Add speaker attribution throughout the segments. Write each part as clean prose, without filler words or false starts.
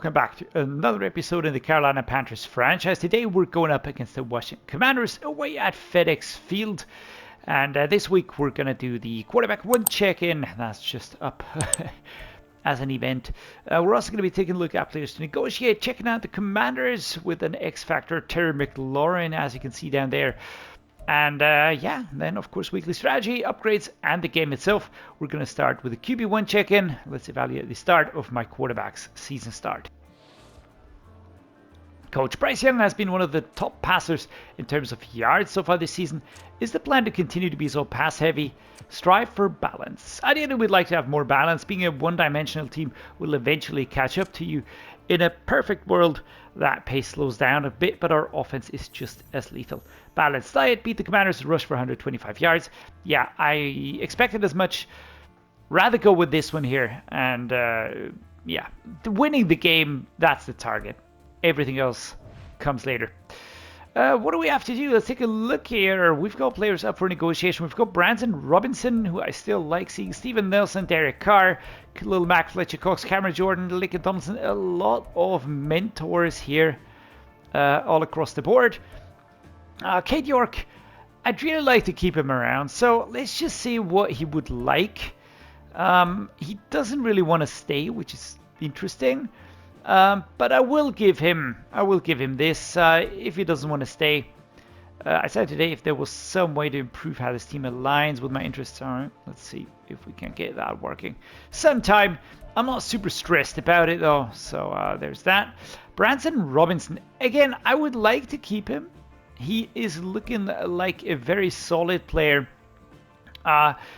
Speaker 1: welcome back to another episode in the Carolina Panthers franchise. Today we're going up against the Washington Commanders away at FedEx Field. And this week we're going to do the quarterback one check-in. That's just up as an event. We're also going to be taking a look at players to negotiate, checking out the Commanders with an X-Factor, Terry McLaurin, as you can see down there. And yeah, then of course weekly strategy, upgrades, and the game itself. We're going to start with a QB1 check-in. Let's evaluate the start of my quarterback's season start. Coach Bryce Young has been one of the top passers in terms of yards so far this season. Is the plan to continue to be so pass heavy? Strive for balance. Ideally, we'd like to have more balance. Being a one-dimensional team will eventually catch up to you. In a perfect world, that pace slows down a bit, but our offense is just as lethal. Balanced diet, beat the Commanders, rush for 125 yards. Yeah, I expected as much. Rather go with this one here. And yeah, winning the game, that's the target. Everything else comes later. What do we have to do? Let's take a look here. We've got players up for negotiation. We've got Brandon Robinson, who I still like seeing. Steven Nelson, Derek Carr, Khalil Mack, Fletcher Cox, Cameron Jordan, Lincoln Thompson. A lot of mentors here all across the board. Kate York, I'd really like to keep him around. So let's just see what he would like. He doesn't really want to stay, which is interesting. But I will give him this if he doesn't want to stay. I said today if there was some way to improve how this team aligns with my interests. All right, let's see if we can get that working sometime. I'm not super stressed about it though, so there's that. Brandon Robinson, again, I would like to keep him. He is looking like a very solid player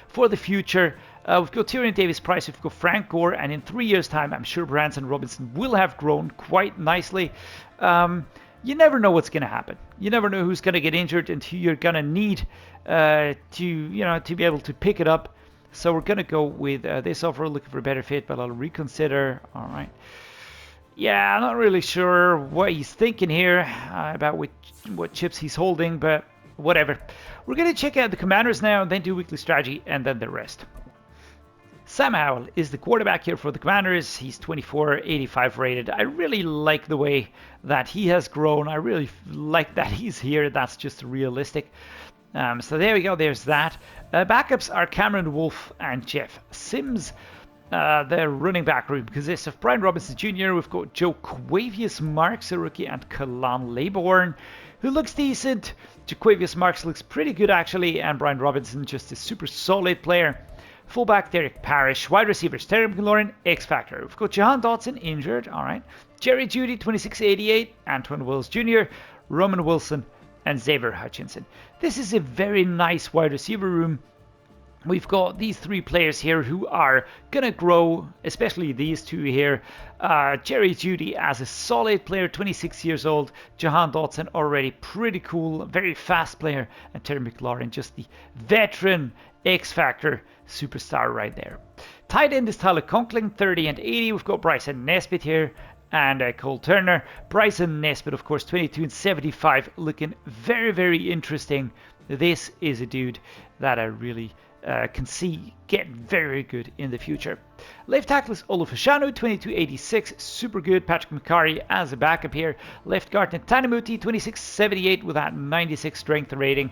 Speaker 1: for the future. We've got Tyrion Davis-Price, we've got Frank Gore, and in 3 years' time, I'm sure Brandon Robinson will have grown quite nicely. You never know what's going to happen. You never know who's going to get injured and who you're going to need to be able to pick it up. So we're going to go with this offer, looking for a better fit, but I'll reconsider. All right. Yeah, I'm not really sure what he's thinking here about what chips he's holding, but whatever. We're going to check out the Commanders now, and then do weekly strategy, and then the rest. Sam Howell is the quarterback here for the Commanders. He's 2485 rated. I really like the way that he has grown. I really like that he's here. That's just realistic. So there we go. There's that. Backups are Cameron Wolfe and Jeff Sims. Their running back room consists of Brian Robinson Jr. We've got Joe Quavius Marks, a rookie, and Kalan Laybourne, who looks decent. Jaquavius Marks looks pretty good, actually, and Brian Robinson just a super solid player. Fullback Derek Parrish. Wide receivers Terry McLaurin, X-Factor. We've got Jahan Dotson injured. All right. Jerry Jeudy, 2688. Antoine Wills Jr., Roman Wilson, and Xavier Hutchinson. This is a very nice wide receiver room. We've got these three players here who are going to grow, especially these two here. Jerry Jeudy as a solid player, 26 years old. Jahan Dotson already pretty cool, very fast player. And Terry McLaurin, just the veteran X-Factor superstar right there. Tight end is Tyler Conklin, 30 and 80. We've got Bryson Nesbitt here and Cole Turner. Bryson Nesbitt, of course, 22 and 75, looking very, very interesting. This is a dude that I really can see get very good in the future. Left tackle is Olu Fashanu, 2286, super good. Patrick McCarry as a backup here. Left guard Netanimuti, 2678 with that 96 strength rating.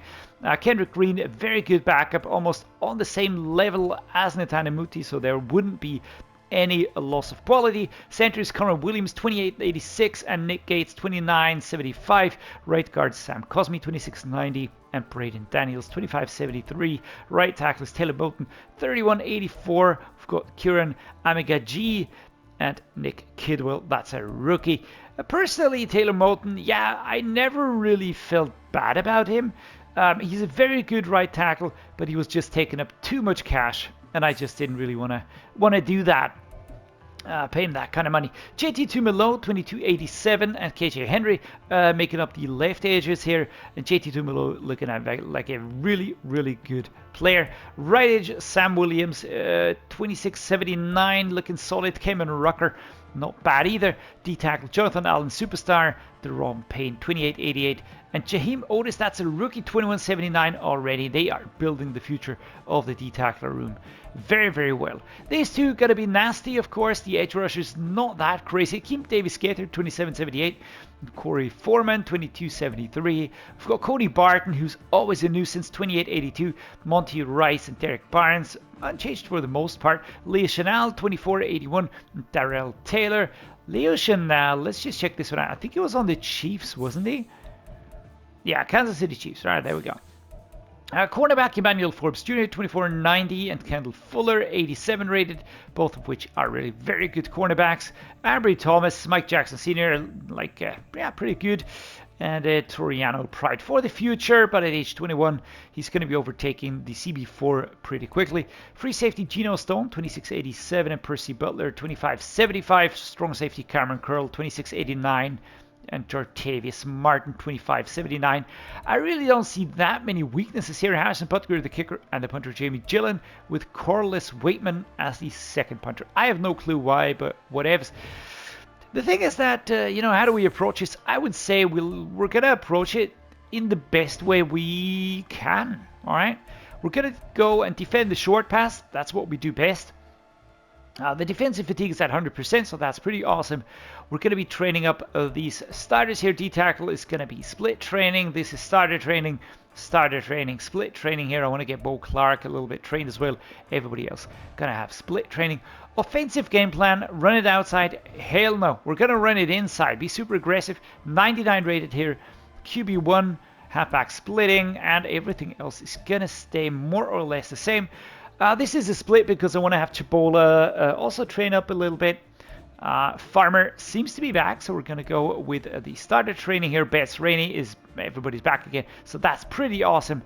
Speaker 1: Kendrick Green, a very good backup, almost on the same level as Netanimuti, so there wouldn't be any loss of quality. Centers Connor Williams, 2886, and Nick Gates, 2975. Right guard Sam Cosme, 2690, and Braden Daniels, 2573. Right tackle is Taylor Moulton, 3184. We've got Kieran Amigaji and Nick Kidwell. That's a rookie. Personally, Taylor Moulton, yeah, I never really felt bad about him. He's a very good right tackle, but he was just taking up too much cash, and I just didn't really want to do that. Pay him that kind of money. JT Tumelo, 2287, and KJ Henry making up the left edges here. And JT Tumelo looking at like a really, really good player. Right edge, Sam Williams, 2679, looking solid. Cameron Rucker, not bad either. D tackle Jonathan Allen, superstar. Deron Payne, 28.88. And Jaheim Otis, that's a rookie, 21.79 already. They are building the future of the D-tackler room very, very well. These two going to be nasty, of course. The edge rushers, not that crazy. Keem Davis-Gaither, 27.78. Corey Foreman, 22.73. We've got Cody Barton, who's always a nuisance, 28.82. Monty Rice and Derek Barnes, unchanged for the most part. Leo Chanel, 24.81. Darrell Taylor. Leo Chanel, let's just check this one out. I think he was on the Chiefs, wasn't he? Yeah, Kansas City Chiefs. All right, there we go. Cornerback Emmanuel Forbes Jr., 24.90, and Kendall Fuller, 87 rated, both of which are really very good cornerbacks. Ambry Thomas, Mike Jackson Sr., yeah, pretty good. And Toriano Pride for the future, but at age 21, he's going to be overtaking the CB4 pretty quickly. Free safety Geno Stone, 26.87, and Percy Butler, 25.75. Strong safety Cameron Curl, 26.89. And Jartavius Martin, 25.79. I really don't see that many weaknesses here. Harrison Butker, the kicker, and the punter Jamie Gillen, with Corliss Waitman as the second punter. I have no clue why, but whatevs. The thing is that, how do we approach this? I would say we're going to approach it in the best way we can, all right? We're going to go and defend the short pass. That's what we do best. The defensive fatigue is at 100%, so that's pretty awesome. We're going to be training up these starters here. D-tackle is going to be split training. This is starter training, split training here. I want to get Bo Clark a little bit trained as well. Everybody else going to have split training. Offensive game plan, run it outside. Hell no. We're going to run it inside. Be super aggressive. 99 rated here. QB1, halfback splitting, and everything else is going to stay more or less the same. This is a split because I want to have Chibola also train up a little bit. Farmer seems to be back, so we're going to go with the starter training here. Betts Rainey is everybody's back again, so that's pretty awesome.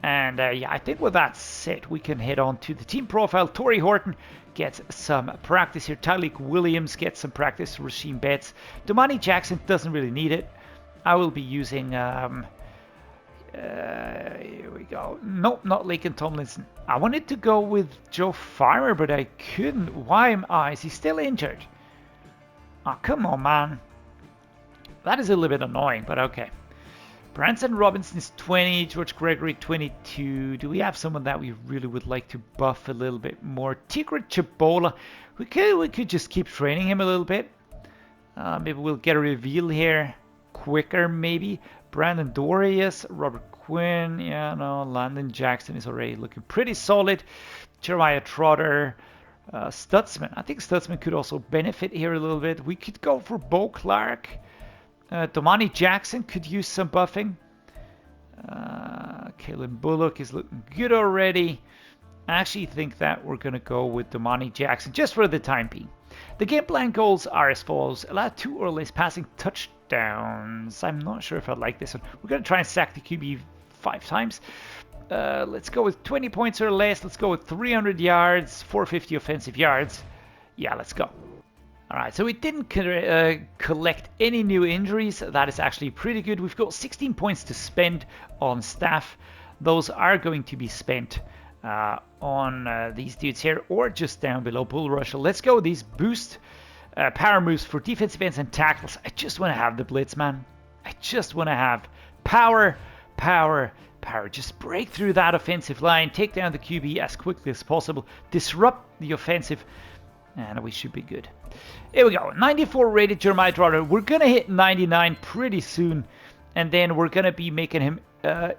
Speaker 1: And yeah, I think with that said, we can head on to the team profile. Torrey Horton gets some practice here. Tyleek Williams gets some practice. Rasheem Betts. Domani Jackson doesn't really need it. I will be using... here we go. Nope, not Laken Tomlinson. I wanted to go with Joe Farmer, but I couldn't. Why am I? Is he still injured? Oh, come on, man. That is a little bit annoying, but okay. Branson Robinson is 20. George Gregory, 22. Do we have someone that we really would like to buff a little bit more? Tigran Chibola. We could just keep training him a little bit. Maybe we'll get a reveal here quicker, maybe. Brandon Dorius, Robert Quinn, yeah, no, Landon Jackson is already looking pretty solid. Jeremiah Trotter, Stutzman. I think Stutzman could also benefit here a little bit. We could go for Bo Clark. Domani Jackson could use some buffing. Kalen Bullock is looking good already. I actually think that we're going to go with Domani Jackson just for the time being. The game plan goals are as follows. Allow 2 or less passing touchdowns. I'm not sure if I like this one. We're going to try and sack the QB 5 times. Let's go with 20 points or less. Let's go with 300 yards, 450 offensive yards. Yeah, let's go. All right, so we didn't collect any new injuries. That is actually pretty good. We've got 16 points to spend on staff. Those are going to be spent on these dudes here or just down below Bull Rush. So let's go with these boost power moves for defensive ends and tackles. I just want to have the blitz, man. I just want to have power. Just break through that offensive line, take down the QB as quickly as possible, disrupt the offensive, and we should be good. Here we go. 94 rated Jeremiah Trotter. We're going to hit 99 pretty soon, and then we're going to be making him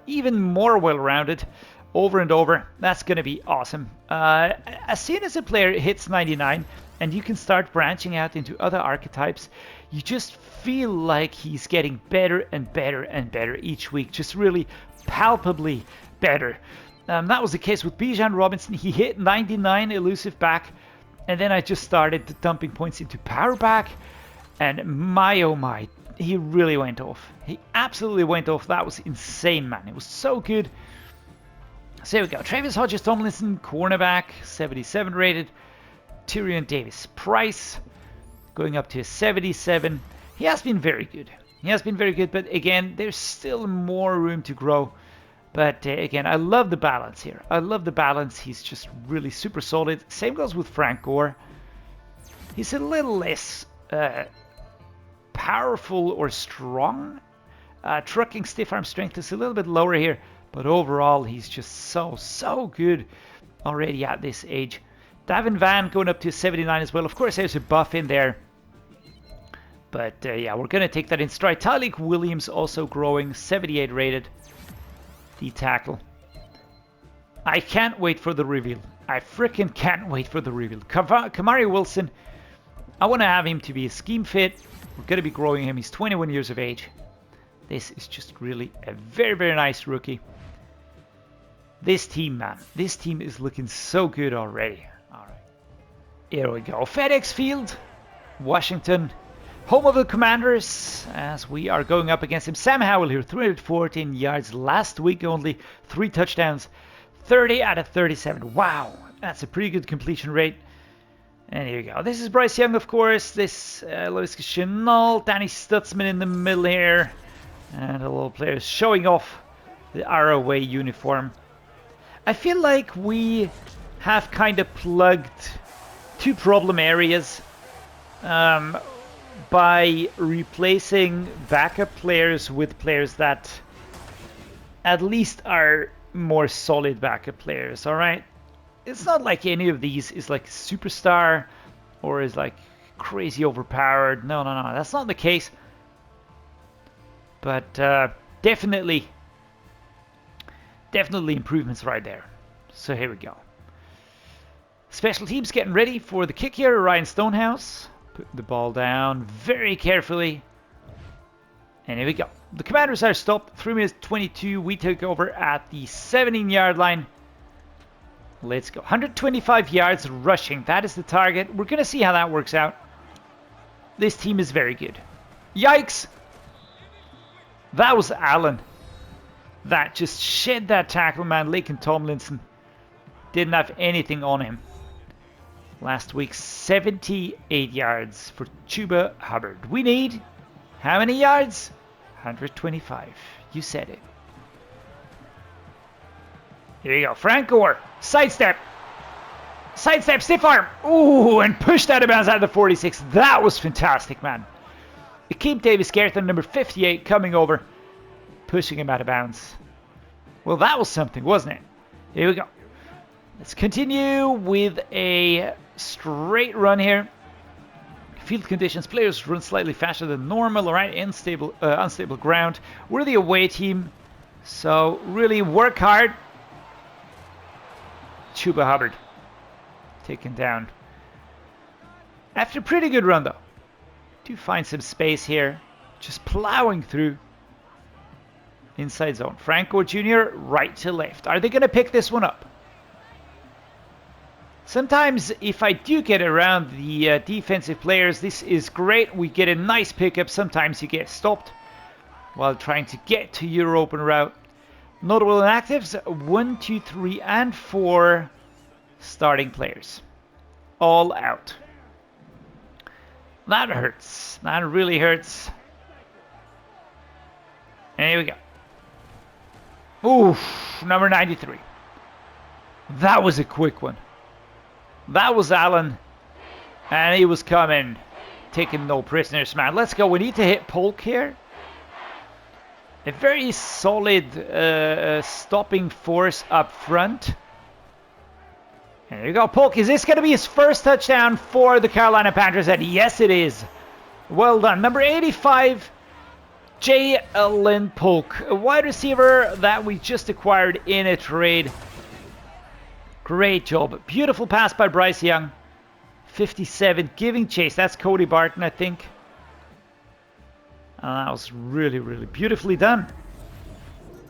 Speaker 1: even more well-rounded over and over. That's going to be awesome. As soon as a player hits 99 and you can start branching out into other archetypes, you just feel like he's getting better and better and better each week, just really palpably better. That was the case with Bijan Robinson. He hit 99 elusive back, and then I just started dumping points into power back, and my oh my, he really went off. He absolutely went off. That was insane, man. It was so good. So here we go. Travis Hodges Tomlinson, cornerback, 77 rated. Tyrion Davis Price going up to 77. He has been very good. But again, there's still more room to grow. But again, I love the balance here. He's just really super solid. Same goes with Frank Gore. He's a little less powerful or strong. Trucking stiff arm strength is a little bit lower here, but overall he's just so good already at this age. Davin Van going up to 79 as well. Of course, there's a buff in there. But yeah, we're going to take that in stride. Tyleik Williams also growing, 78 rated. The tackle. I can't wait for the reveal. I freaking can't wait for the reveal. Kamari Wilson, I want to have him to be a scheme fit. We're going to be growing him. He's 21 years of age. This is just really a very nice rookie. This team, man. This team is looking so good already. All right. Here we go. FedEx Field, Washington. Home of the Commanders, as we are going up against him. Sam Howell here, 314 yards last week, only 3 touchdowns, 30 out of 37. Wow, that's a pretty good completion rate. And here you go. This is Bryce Young, of course. This Louis Chenault, Danny Stutzman in the middle here. And a little players showing off the ROA uniform. I feel like we have kind of plugged 2 problem areas. By replacing backup players with players that at least are more solid backup players, alright? It's not like any of these is like a superstar or is like crazy overpowered. No, that's not the case. But definitely improvements right there. So here we go. Special teams getting ready for the kick here. Ryan Stonehouse. Put the ball down very carefully. And here we go. The Commanders are stopped. 3 minutes 22. We took over at the 17-yard line. Let's go. 125 yards rushing. That is the target. We're going to see how that works out. This team is very good. Yikes. That was Allen. That just shed that tackle, man. Laken Tomlinson didn't have anything on him. Last week, 78 yards for Chuba Hubbard. We need how many yards? 125. You said it. Here you go. Frank Gore. Sidestep. Sidestep. Stiff arm. Ooh, and pushed out of bounds at the 46. That was fantastic, man. Akeem Davis-Garrett, number 58, coming over. Pushing him out of bounds. Well, that was something, wasn't it? Here we go. Let's continue with a straight run here. Field conditions, players run slightly faster than normal, alright, unstable ground. We're the away team, so really work hard. Chuba Hubbard taken down. After a pretty good run though. Do find some space here, just plowing through. Inside zone. Franco Jr. right to left. Are they going to pick this one up? Sometimes if I do get around the defensive players, this is great. We get a nice pickup. Sometimes you get stopped while trying to get to your open route. Notable inactives, 1, 2, 3, and 4 starting players. All out. That hurts. That really hurts. And here we go. Oof, number 93. That was a quick one. That was Allen. And he was coming. Taking no prisoners, man. Let's go. We need to hit Polk here. A very solid stopping force up front. There you go, Polk. Is this going to be his first touchdown for the Carolina Panthers? And yes, it is. Well done. Number 85, Jalen Polk, a wide receiver that we just acquired in a trade. Great job. Beautiful pass by Bryce Young. 57, giving chase. That's Cody Barton, I think. And that was really, really beautifully done.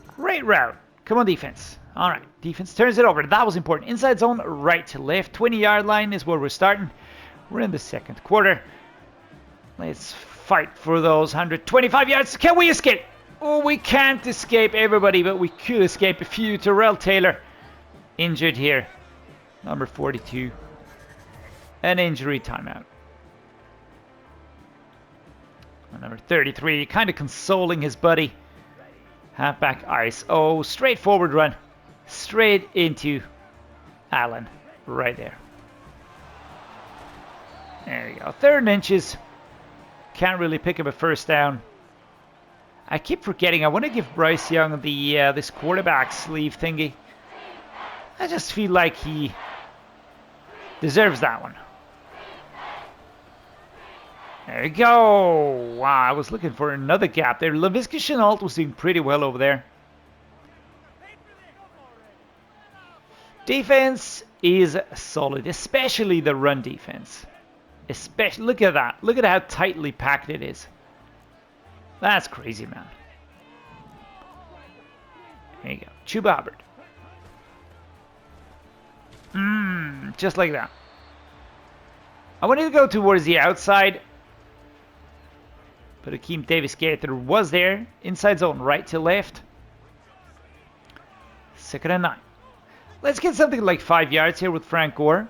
Speaker 1: Great route. Come on, defense. All right, defense turns it over. That was important. Inside zone, right to left. 20-yard line is where we're starting. We're in the second quarter. Let's fight for those 125 yards. Can we escape? Oh, we can't escape everybody, but we could escape a few. Terrell Taylor injured here. Number 42. An injury timeout. Number 33, kind of consoling his buddy. Halfback ice. Oh, straightforward run. Straight into Allen. Right there. There you go. 3rd and inches. Can't really pick up a first down. I keep forgetting. I want to give Bryce Young the this quarterback sleeve thingy. I just feel like he deserves that one. There you go. Wow, I was looking for another gap there. Laviska Shenault was doing pretty well over there. Defense is solid, especially the run defense. Especially, look at that. Look at how tightly packed it is. That's crazy, man. There you go. Chuba Hubbard. Just like that. I wanted to go towards the outside, but Akeem Davis-Gaither was there. Inside zone, right to left. 2nd and 9. Let's get something like 5 yards here with Frank Gore.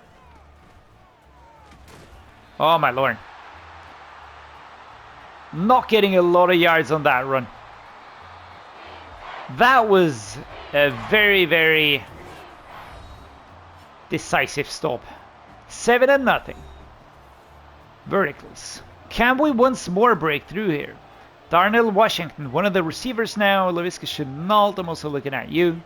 Speaker 1: Oh my lord. Not getting a lot of yards on that run. That was a very, very decisive stop. 7-0. Verticals. Can we once more break through here? Darnell Washington, one of the receivers now. Laviska Shenault, I'm also looking at you.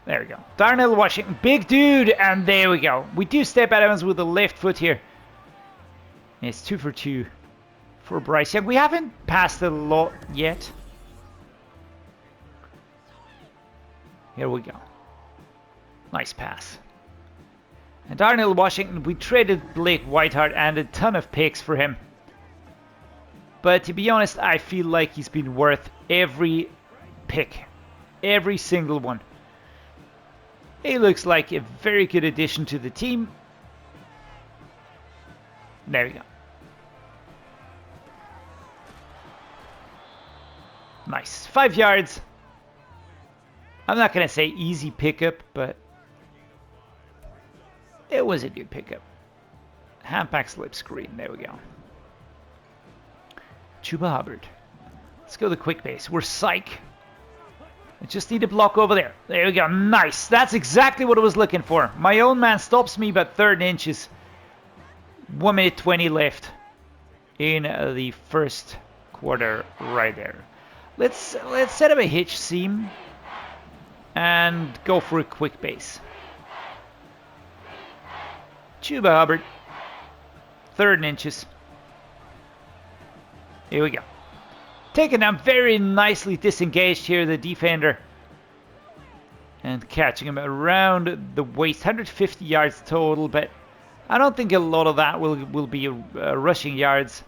Speaker 1: There we go. Darnell Washington, big dude, and there we go. We do step Adams with the left foot here. It's 2 for 2 for Bryce Young. We haven't passed a lot yet. Here we go. Nice pass. And Darnell Washington, we traded Blake Whiteheart and a ton of picks for him. But to be honest, I feel like he's been worth every pick. Every single one. He looks like a very good addition to the team. There we go. Nice. 5 yards. I'm not going to say easy pickup, but it was a good pickup. Handback slip screen. There we go. Chuba Hubbard. Let's go the quick base. We're psych. I just need a block over there. There we go. Nice. That's exactly what I was looking for. My own man stops me about 3rd inches. 1 minute 20 left in the first quarter right there. Let's set up a hitch seam and go for a quick base. Chuba Hubbard. 3rd inches. Here we go. Taken down very nicely disengaged here, the defender. And catching him around the waist. 150 yards total, but I don't think a lot of that will be rushing yards.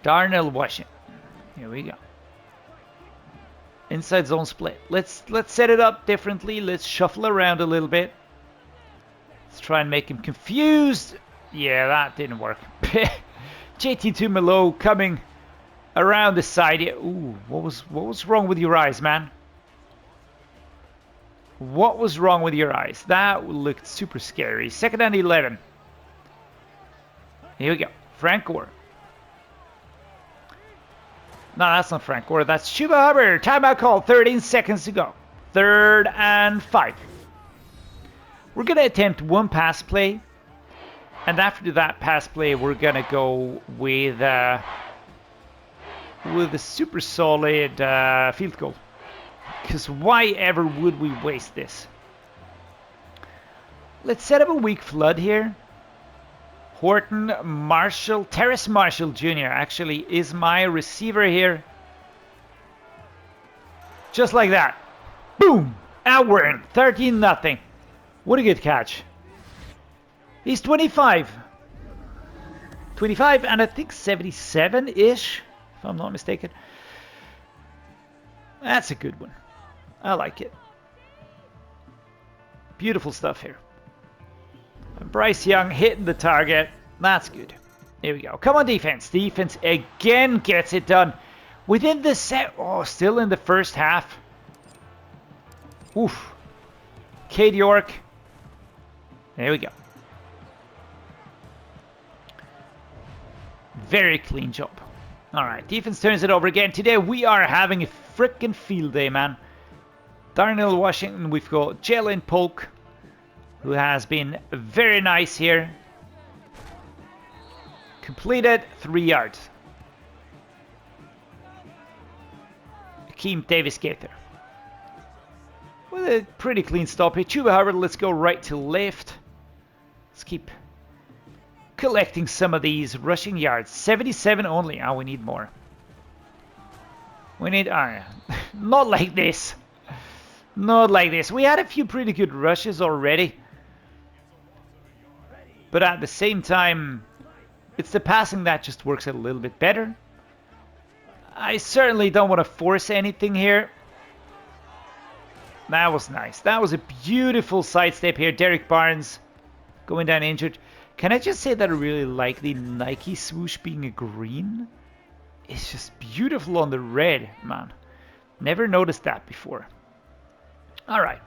Speaker 1: Darnell Washington. Here we go. Inside zone split. Let's set it up differently. Let's shuffle around a little bit. Let's try and make him confused. Yeah, that didn't work. JT2 Malo coming around the side here. Ooh, what was wrong with your eyes, man? What was wrong with your eyes? That looked super scary. 2nd and 11. Here we go. Frank Gore. No, that's not Frank Gore. That's Chuba Hubbard. Timeout call. 13 seconds to go. 3rd and 5. We're going to attempt one pass play. And after that pass play, we're going to go with a super solid field goal. Because why ever would we waste this? Let's set up a weak flood here. Horton Marshall, Terrace Marshall Jr. actually is my receiver here. Just like that. Boom! And we're in. 13-0. What a good catch. He's 25. 25 and I think 77-ish, if I'm not mistaken. That's a good one. I like it. Beautiful stuff here. Bryce Young hitting the target. That's good. Here we go. Come on, defense. Defense again gets it done. Within the set. Oh, still in the first half. Oof. Cade York. There we go. Very clean job. Alright, defense turns it over again. Today we are having a freaking field day, man. Darnell Washington, we've got Jalen Polk, who has been very nice here. Completed, 3 yards. Akeem Davis-Gaither. With a pretty clean stop here. Chuba Hubbard, let's go right to left. Let's keep collecting some of these rushing yards. 77 only. Oh, we need more. We need... not like this. Not like this. We had a few pretty good rushes already. But at the same time, it's the passing that just works a little bit better. I certainly don't want to force anything here. That was nice. That was a beautiful sidestep here. Derek Barnes going down injured. Can I just say that I really like the Nike swoosh being a green? It's just beautiful on the red, man. Never noticed that before. Alright.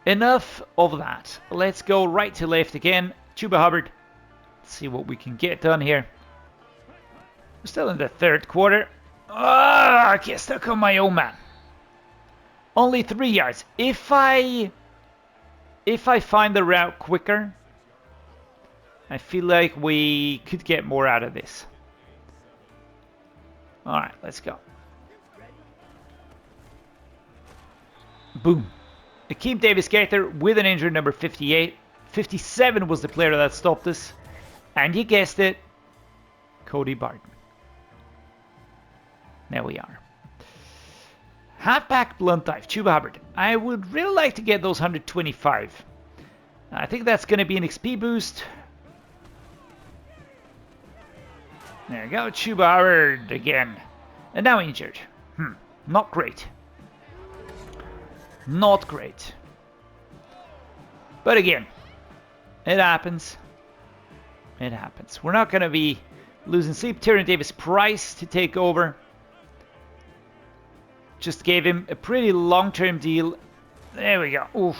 Speaker 1: Enough of that. Let's go right to left again. Chuba Hubbard. Let's see what we can get done here. We're still in the third quarter. I get stuck on my own man. Only 3 yards. If I find the route quicker, I feel like we could get more out of this. Alright, let's go. Boom. Akeem Davis-Gaither with an injury, number 58. 57 was the player that stopped us. And you guessed it, Cody Barton. There we are. Halfback blunt dive, Chuba Hubbard. I would really like to get those 125. I think that's going to be an XP boost. There we go, Chuba Hubbard again. And now injured. Not great. Not great. But again, it happens. It happens. We're not going to be losing sleep. Tyrion Davis-Price to take over. Just gave him a pretty long-term deal. There we go. Oof.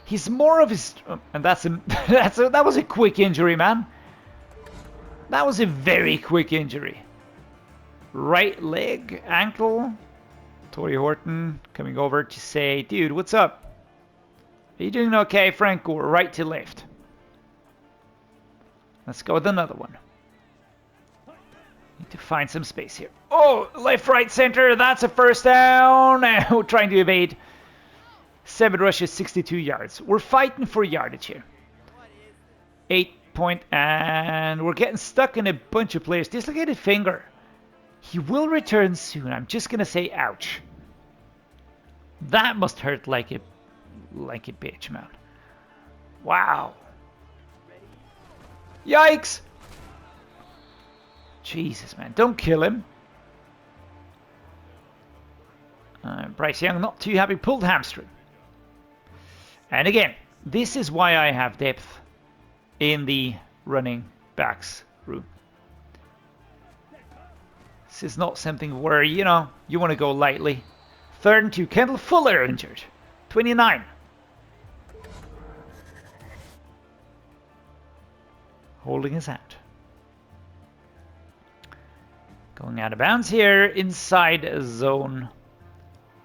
Speaker 1: He's more of his... And that was a quick injury, man. That was a very quick injury. Right leg, ankle. Torrey Horton coming over to say, dude, what's up? Are you doing okay, Franco? Right to left. Let's go with another one. Need to find some space here. Oh, left, right, center. That's a first down. Now trying to evade. 7 rushes, 62 yards. We're fighting for yardage here. 8 point, and we're getting stuck in a bunch of players. Dislocated finger. He will return soon. I'm just gonna say, ouch. That must hurt like a bitch, man. Wow. Yikes. Jesus, man. Don't kill him. Bryce Young, not too happy. Pulled hamstring. And again, this is why I have depth in the running backs room. This is not something where, you know, you want to go lightly. 3rd and 2. Kendall Fuller injured. 29. Holding his hand. Going out of bounds here. Inside zone.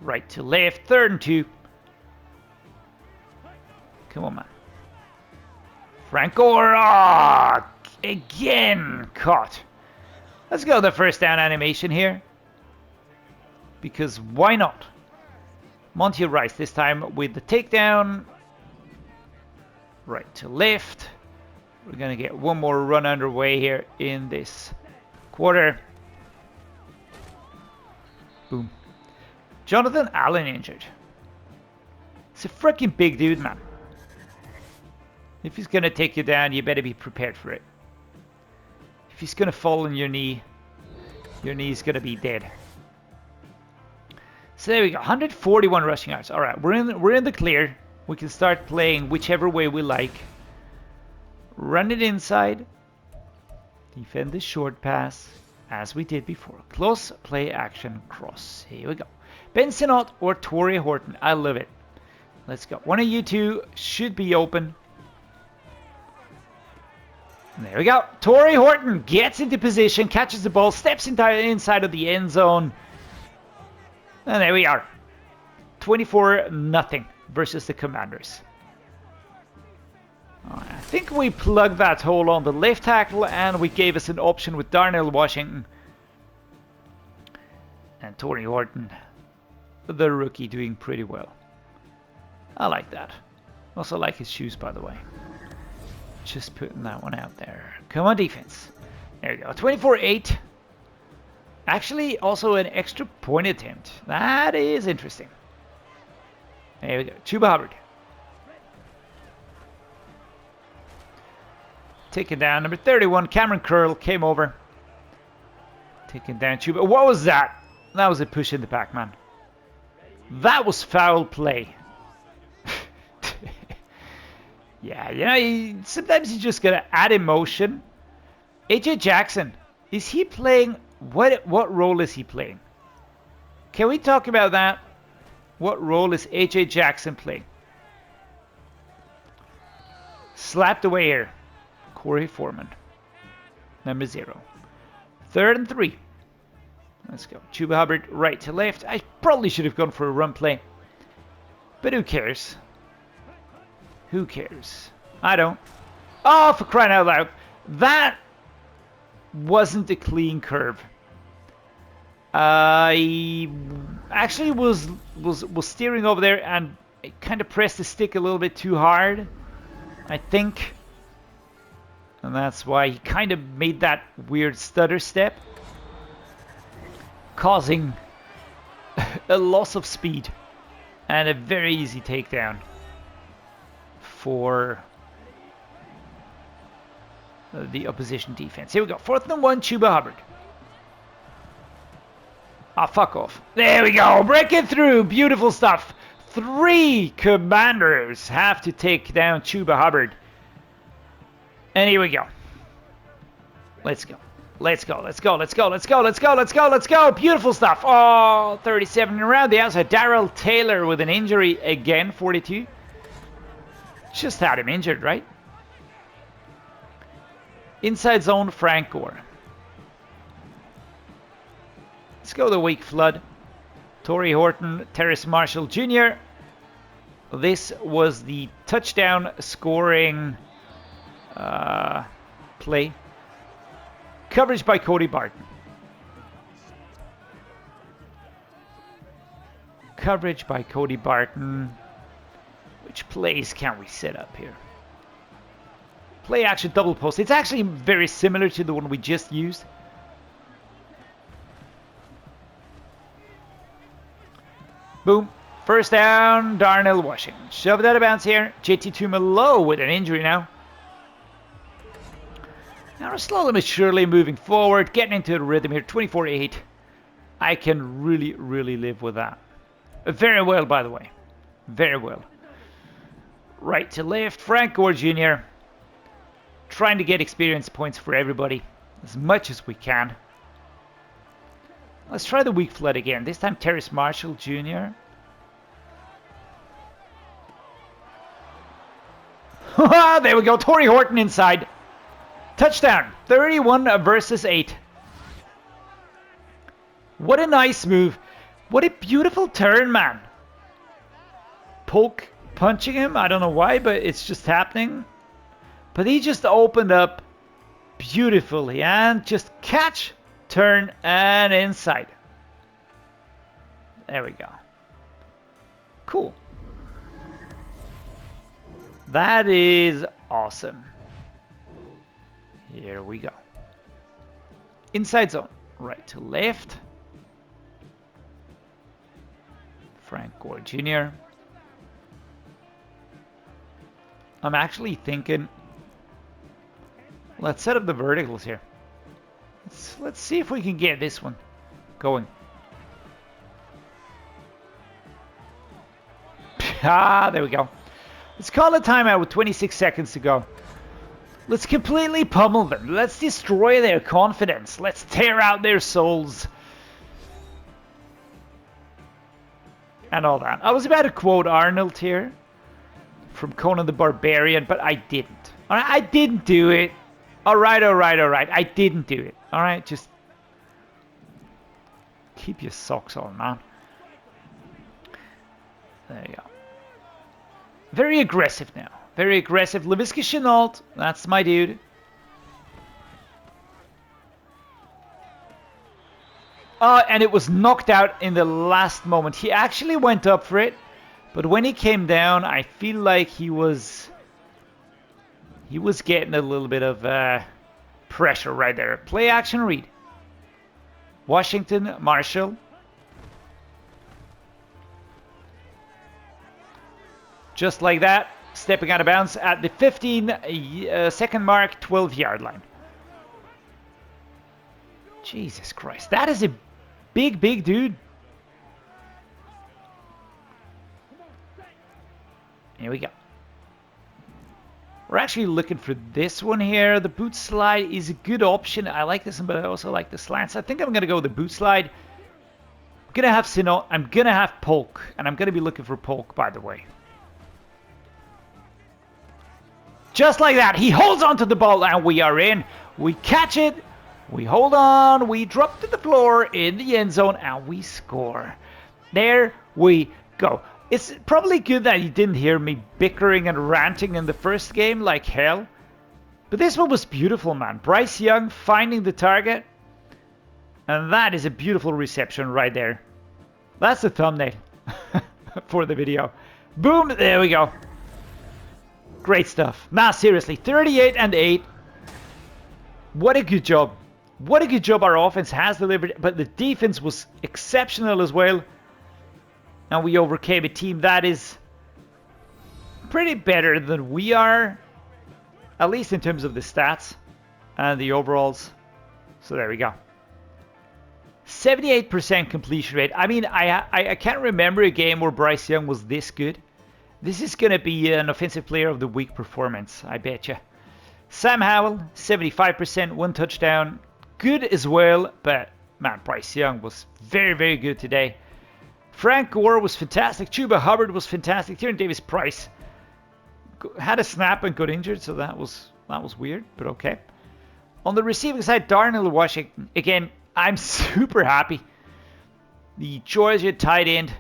Speaker 1: Right to left. 3rd and 2. Come on, man. Franco. Again caught. Let's go the first down animation here. Because why not? Monty Rice this time with the takedown. Right to left. We're going to get one more run underway here in this quarter. Boom. Jonathan Allen injured. It's a freaking big dude, man. If he's going to take you down, you better be prepared for it. If he's going to fall on your knee's going to be dead. So there we go. 141 rushing yards. All right, we're in the clear. We can start playing whichever way we like. Run it inside. Defend the short pass, as we did before. Close play action cross. Here we go. Ben Sinnott or Torrey Horton. I love it. Let's go. One of you two should be open. There we go. Torrey Horton gets into position, catches the ball, steps inside of the end zone. And there we are. 24-0 versus the Commanders. Right, I think we plugged that hole on the left tackle, and we gave us an option with Darnell Washington and Torrey Horton, the rookie, doing pretty well. I like that. Also like his shoes, by the way. Just putting that one out there. Come on, defense. There you go. 24-8. Actually, also an extra point attempt. That is interesting. There we go. Chuba Hubbard. Taken down. Number 31, Cameron Curl, came over. Taken down Chuba. What was that? That was a push in the back, man. That was foul play. Yeah, you know, sometimes you just gotta add emotion. AJ Jackson, is he playing? What role is he playing? Can we talk about that? What role is AJ Jackson playing? Slapped away here. Corey Foreman. Number 0. 3rd and 3. Let's go. Chuba Hubbard, right to left. I probably should have gone for a run play. But who cares? Who cares? I don't. Oh, for crying out loud. That wasn't a clean curve. I actually was steering over there and I kind of pressed the stick a little bit too hard, I think. And that's why he kind of made that weird stutter step, causing a loss of speed and a very easy takedown for the opposition defense. Here we go. 4th and 1, Chuba Hubbard. Ah, fuck off. There we go. Breaking through. Beautiful stuff. 3 Commanders have to take down Chuba Hubbard. And here we go. Let's go. Let's go. Let's go. Let's go. Let's go. Let's go. Let's go. Let's go. Beautiful stuff. Oh, 37 around the outside. Darrell Taylor with an injury again. 42. Just had him injured, right? Inside zone, Frank Gore. Let's go the weak flood. Torrey Horton, Terrace Marshall Jr. This was the touchdown scoring play. Coverage by Cody Barton. Coverage by Cody Barton. Which plays can we set up here? Play action double post. It's actually very similar to the one we just used. Boom. First down, Darnell Washington. Shove it out of bounds here. JT Tumalo with an injury now. Now we're slowly but surely moving forward, getting into the rhythm here. 24-8. I can really live with that. Very well, by the way. Very well. Right to left, Frank Gore Jr. Trying to get experience points for everybody as much as we can. Let's try the weak flood again. This time Terrace Marshall Jr. There we go. Torrey Horton inside. Touchdown. 31 versus 8. What a nice move. What a beautiful turn, man. Poke punching him. I don't know why, but it's just happening. But he just opened up beautifully and just catch, turn, and inside. There we go. Cool. That is awesome. Here we go. Inside zone. Right to left. Frank Gore Jr. I'm actually thinking, let's set up the verticals here. Let's see if we can get this one going. There we go. Let's call a timeout with 26 seconds to go. Let's completely pummel them. Let's destroy their confidence. Let's tear out their souls. And all that. I was about to quote Arnold here from Conan the Barbarian, but I didn't. All right, I didn't do it. All right. I didn't do it. All right, just keep your socks on, man. There you go. Very aggressive now. Very aggressive. Laviska Chenault. That's my dude. And it was knocked out in the last moment. He actually went up for it. But when he came down, I feel like he was getting a little bit of pressure right there. Play action read. Washington, Marshall. Just like that. Stepping out of bounds at the 15-second mark, 12-yard line. Jesus Christ. That is a big dude. Here we go. We're actually looking for this one here. The boot slide is a good option. I like this one, but I also like the slants. I think I'm going to go with the boot slide. I'm going to have Sino. I'm going to have Polk. And I'm going to be looking for Polk, by the way. Just like that. He holds onto the ball and we are in. We catch it. We hold on. We drop to the floor in the end zone and we score. There we go. It's probably good that you didn't hear me bickering and ranting in the first game like hell. But this one was beautiful, man. Bryce Young finding the target. And that is a beautiful reception right there. That's the thumbnail for the video. Boom, there we go. Great stuff. Now, seriously, 38-8. What a good job. What a good job our offense has delivered. But the defense was exceptional as well. And we overcame a team that is pretty better than we are. At least in terms of the stats and the overalls. So there we go. 78% completion rate. I mean, I can't remember a game where Bryce Young was this good. This is going to be an Offensive Player of the Week performance, I bet you. Sam Howell, 75%, 1 touchdown. Good as well, but man, Bryce Young was very good today. Frank Gore was fantastic. Chuba Hubbard was fantastic. Tyrion Davis-Price had a snap and got injured, so that was weird, but okay. On the receiving side, Darnell Washington. Again, I'm super happy. The Georgia tight end,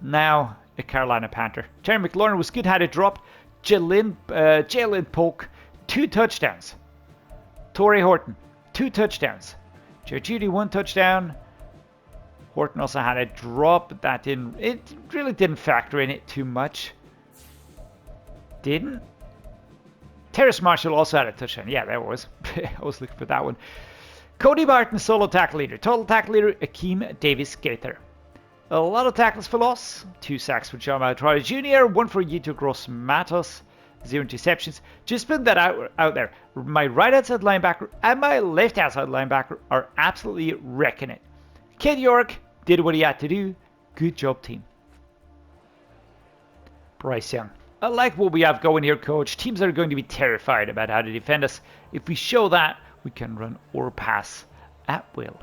Speaker 1: now a Carolina Panther. Terry McLaurin was good, had a drop. Jalen Polk, 2 touchdowns. Torrey Horton, 2 touchdowns. Jared Judy, 1 touchdown. Horton also had a drop, but it really didn't factor in it too much. Didn't? Terrace Marshall also had a touchdown. Yeah, there was. I was looking for that one. Cody Barton, solo tackle leader. Total tackle leader, Akeem Davis-Gaither. A lot of tackles for loss. 2 sacks for John Maltroy Jr., 1 for Yito Gross-Matos. 0 interceptions. Just put that out there. My right outside linebacker and my left outside linebacker are absolutely wrecking it. Kid York did what he had to do. Good job, team. Bryce Young. I like what we have going here, coach. Teams are going to be terrified about how to defend us. If we show that, we can run or pass at will.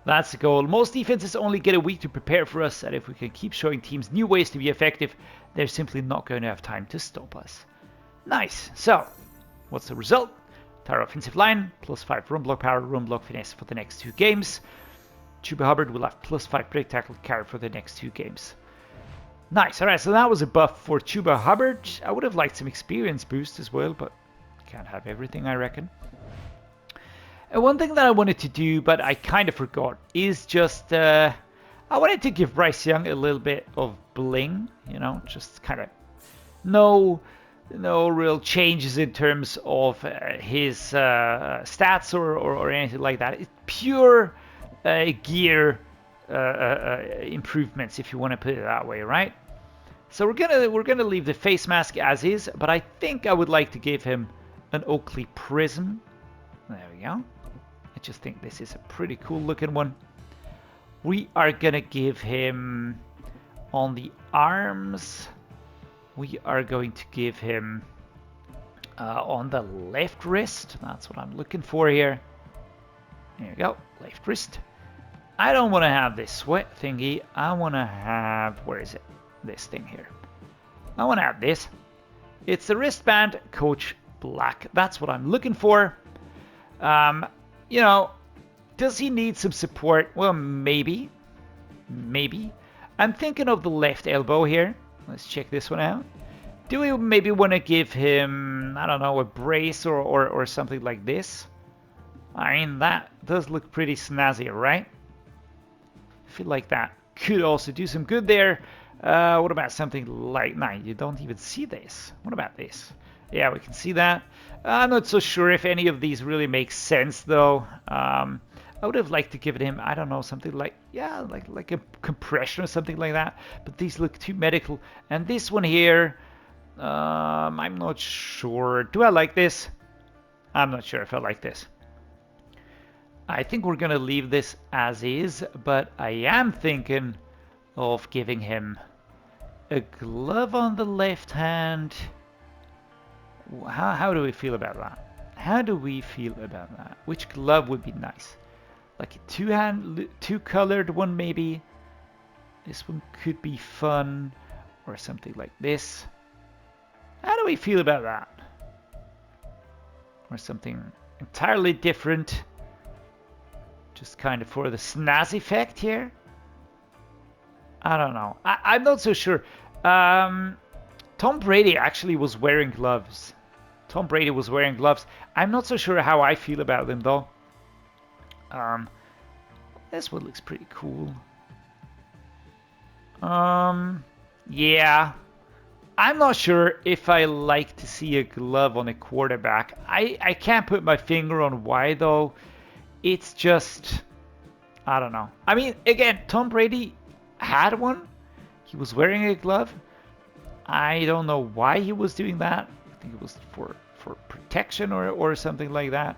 Speaker 1: That's the goal. Most defenses only get a week to prepare for us, and if we can keep showing teams new ways to be effective, they're simply not going to have time to stop us. Nice. So, what's the result? Our offensive line, +5 run block power, run block finesse for the next 2 games. Chuba Hubbard will have +5 break tackle carry for the next 2 games. Nice. Alright, so that was a buff for Chuba Hubbard. I would have liked some experience boost as well, but can't have everything, I reckon. And one thing that I wanted to do, but I kind of forgot, is just I wanted to give Bryce Young a little bit of bling, you know, just kind of no real changes in terms of his stats or anything like that. It's pure gear improvements, if you want to put it that way, right? So we're gonna leave the face mask as is, but I think I would like to give him an Oakley Prism. There we go. I just think this is a pretty cool looking one. We are gonna give him on the arms. We are going to give him on the left wrist. That's what I'm looking for here. There we go, left wrist. I don't want to have this sweat thingy. I want to have, where is it? This thing here. I want to have this. It's the wristband Coach Black. That's what I'm looking for. You know, does he need some support? Well, maybe. Maybe. I'm thinking of the left elbow here. Let's check this one out. Do we maybe want to give him, I don't know, a brace or something like this? I mean, that does look pretty snazzy, right? I feel like that could also do some good there. What about something like... Nah, you don't even see this. What about this? Yeah, we can see that. I'm not so sure if any of these really make sense, though. I would have liked to give it him, I don't know, something like... Yeah, like a compression or something like that. But these look too medical. And this one here... I'm not sure. Do I like this? I'm not sure if I like this. I think we're going to leave this as is, but I am thinking of giving him a glove on the left hand. How do we feel about that? How do we feel about that? Which glove would be nice? Like a two-colored one maybe? This one could be fun. Or something like this. How do we feel about that? Or something entirely different. Just kind of for the snazzy effect here. I don't know. I'm not so sure. Tom Brady actually was wearing gloves. Tom Brady was wearing gloves. I'm not so sure how I feel about them though. This one looks pretty cool. Yeah. I'm not sure if I like to see a glove on a quarterback. I can't put my finger on why though. It's just, I don't know. I mean, again, Tom Brady had one. He was wearing a glove. I don't know why he was doing that. I think it was for protection or something like that.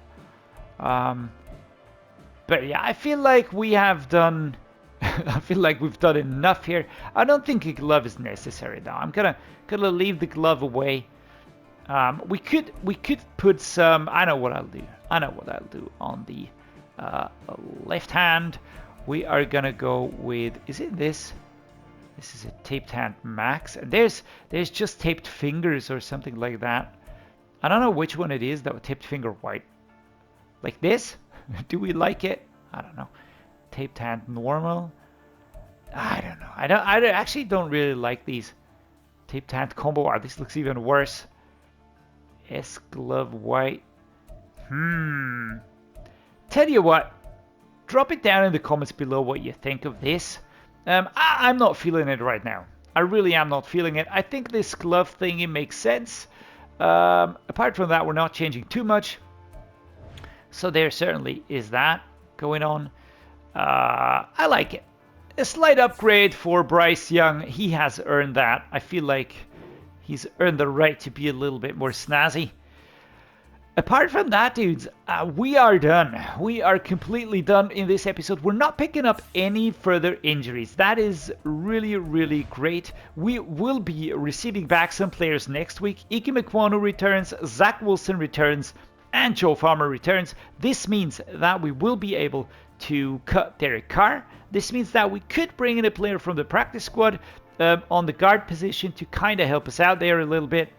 Speaker 1: But yeah, I feel like we have done... I feel like we've done enough here. I don't think a glove is necessary though. I'm gonna leave the glove away. We could put some... I know what I'll do. On the left hand. We are gonna go with... Is it this? This is a taped hand max. And there's just taped fingers or something like that. I don't know which one it is. That taped finger white. Like this? Do we like it? I don't know. Taped hand normal. I don't know. I actually don't really like these. Taped hand combo. Oh, this looks even worse. S glove white. Tell you what. Drop it down in the comments below what you think of this. I'm not feeling it right now. I really am not feeling it. I think this glove thingy makes sense. Apart from that, we're not changing too much. So there certainly is that going on. I like it. A slight upgrade for Bryce Young. He has earned that. I feel like he's earned the right to be a little bit more snazzy. Apart from that, dudes, we are done. We are completely done in this episode. We're not picking up any further injuries. That is really, really great. We will be receiving back some players next week. Ike Mekwonu returns, Zach Wilson returns, and Joe Farmer returns. This means that we will be able to cut Derek Carr. This means that we could bring in a player from the practice squad on the guard position to kind of help us out there a little bit.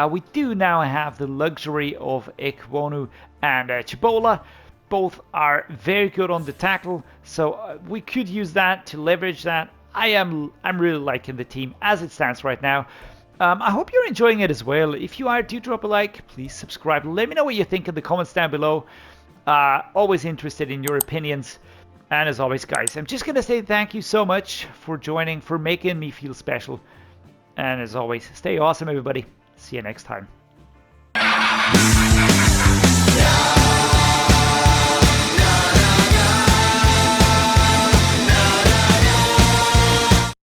Speaker 1: We do now have the luxury of Ekwonu and Chibola. Both are very good on the tackle, so we could use that to leverage that. I'm really liking the team as it stands right now. I hope you're enjoying it as well. If you are, do drop a like, please subscribe. Let me know what you think in the comments down below. Always interested in your opinions. And as always, guys, I'm just going to say thank you so much for joining, for making me feel special. And as always, stay awesome, everybody. See you next time.